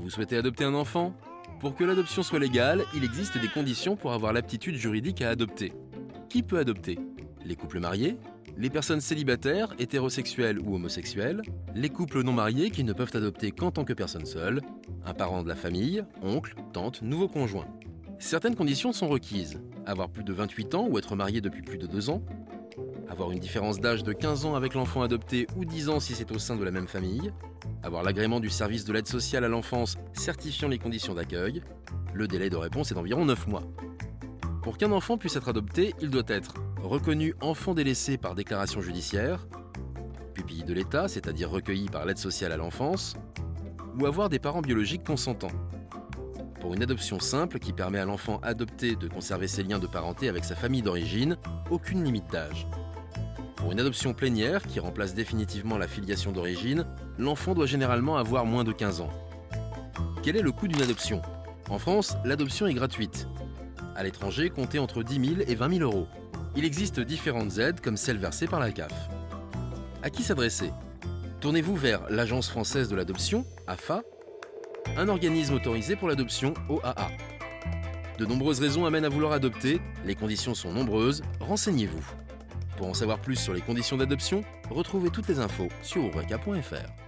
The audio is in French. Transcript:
Vous souhaitez adopter un enfant? Pour que l'adoption soit légale, il existe des conditions pour avoir l'aptitude juridique à adopter. Qui peut adopter? Les couples mariés, les personnes célibataires, hétérosexuelles ou homosexuelles, les couples non mariés qui ne peuvent adopter qu'en tant que personne seule, un parent de la famille, oncle, tante, nouveau conjoint. Certaines conditions sont requises. Avoir plus de 28 ans ou être marié depuis plus de 2 ans, avoir une différence d'âge de 15 ans avec l'enfant adopté ou 10 ans si c'est au sein de la même famille, avoir l'agrément du service de l'aide sociale à l'enfance certifiant les conditions d'accueil. Le délai de réponse est d'environ 9 mois. Pour qu'un enfant puisse être adopté, il doit être reconnu enfant délaissé par déclaration judiciaire, pupille de l'État, c'est-à-dire recueilli par l'aide sociale à l'enfance, ou avoir des parents biologiques consentants. Pour une adoption simple qui permet à l'enfant adopté de conserver ses liens de parenté avec sa famille d'origine, aucune limite d'âge. Pour une adoption plénière qui remplace définitivement la filiation d'origine, l'enfant doit généralement avoir moins de 15 ans. Quel est le coût d'une adoption? En France, l'adoption est gratuite. À l'étranger, comptez entre 10 000 et 20 000 euros. Il existe différentes aides comme celles versées par la CAF. À qui s'adresser? Tournez-vous vers l'Agence française de l'adoption, AFA, un organisme autorisé pour l'adoption, OAA. De nombreuses raisons amènent à vouloir adopter, les conditions sont nombreuses, renseignez-vous. Pour en savoir plus sur les conditions d'adoption, retrouvez toutes les infos sur oureka.fr.